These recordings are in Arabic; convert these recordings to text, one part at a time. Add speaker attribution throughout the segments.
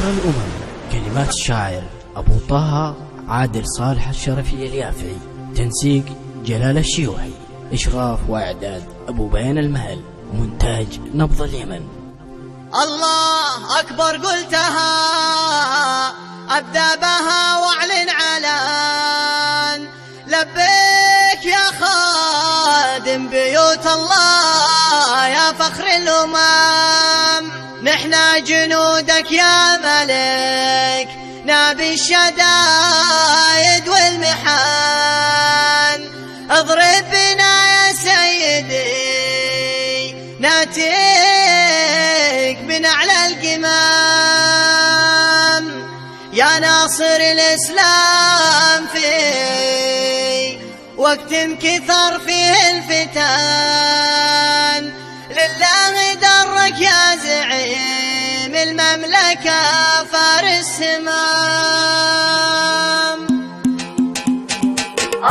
Speaker 1: فخر الأمم. كلمات الشاعر أبو طه عادل صالح الشرفي اليافعي، تنسيق جلال الشيوعي، إشراف وإعداد أبو بيان المهل، مونتاج نبض اليمن.
Speaker 2: الله أكبر قلتها أبدأ بها وأعلن علان، لبيك يا خادم بيوت الله يا فخر الأمم. نحنا جنودك يا ملك نبي الشدايد والمحان، اضرب بنا يا سيدي ناتيك بنعلى القمام، يا ناصر الإسلام في وقت انكثر فيه الفتان، لله درك يا زعيم المملكة فارس سمام.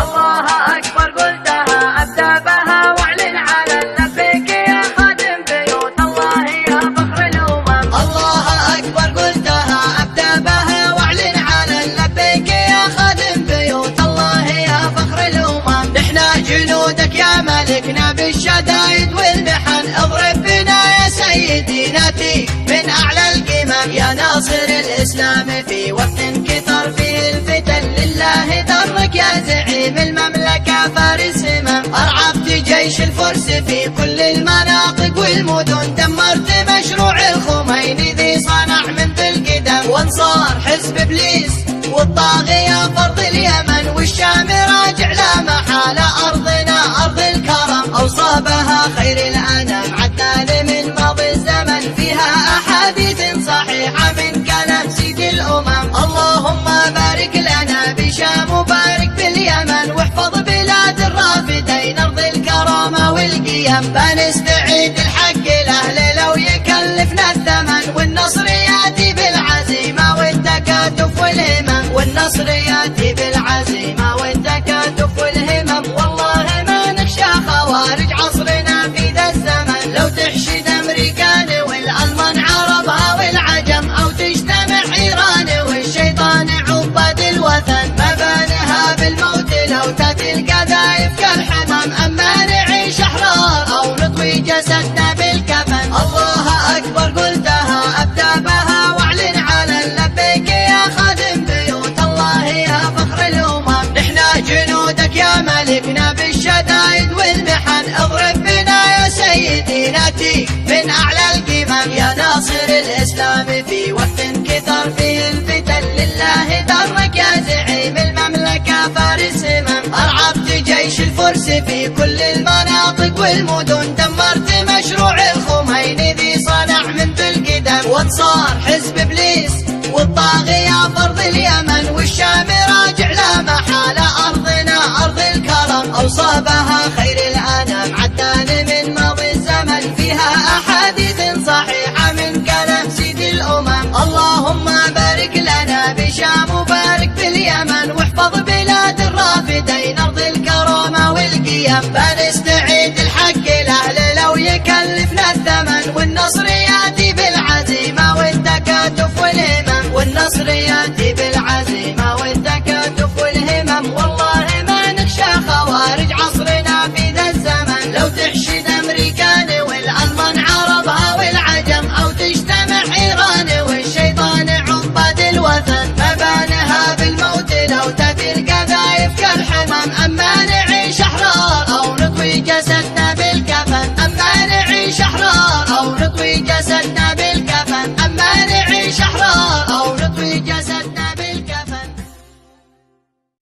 Speaker 3: الله أكبر قلتها أبدأ بها وأعلن على لبيك يا خادم بيوت الله يا فخر الأمم.
Speaker 2: الله أكبر قلتها أبدأ بها وأعلن على لبيك يا خادم بيوت الله يا فخر الأمم. نحنا جنودك يا ملكنا بالشدايد والمحن، اضرب بنا يا سيدي ناتي من أعلى القمم، يا ناصر الإسلام في وقت انكثر فيه الفتن، لله درك يا زعيم المملكة فارس همم. أرعبت جيش الفرس في كل المناطق والمدن، دمرت مشروع الخميني ذي صنع من ذي القدم، وانصار حزب إبليس والطاغية فرض اليمن، والشام راجع لا محالة أرضنا أرض الكرم، أوصابها خير الأنام عدنان من ماضي الزمن، فيها أحاديث صحيحة من كلام سيد الأمم. اللهم بارك لنا بشام وبارك باليمن، واحفظ بلاد الرافدين أرض الكرامة والقيم، بنستعيد الحق الأهل لو يكلفنا الثمن، والنصر ياتي بالعزيمة والتكاتف والهمم، والنصر ياتي بالعزيمة والتكاتف والهمم. والله ما نخشى خوارج عصرنا في ذا الزمن، لو تحشد أمريكان والألمان عربها والعجم، أو تجتمع إيران والشيطان عباد الوثن، مبانها بالموت لو تأتي القذائف كالحمام، أما نعيش أحرار أو نطوي جسدنا بالكفن. الله أكبر قلتها أبدأ بها وأعلن على لبيك يا خادم بيوت الله يا فخر الأمم. نحنا جنودك يا ملكنا بالشدايد والمحن، اضرب بنا يا سيدي ناتي من أعلى القمم، يا ناصر الإسلام في وقت انكثر فيه الفتن، لله درك يا زعيم المملكة فارس همم. أرعبت جيش الفرس في كل المناطق والمدن، دمرت مشروع الخميني ذي صنع من ذي القدم، وانصار حزب إبليس والطاغية فرض اليمن، والشام راجع لا محالة أرضنا أرض الكرم، أوصابها خير الأنام عدنان من ماضي الزمن، فيها أحاديث صحيحة من كلام سيد الأمم. اللهم بارك لنا بشام وبارك باليمن، واحفظ بلاد الرافدين أرض الكرامة والقيم، بنستعيد الحق الأهل لو يكلفنا الثمن، والنصر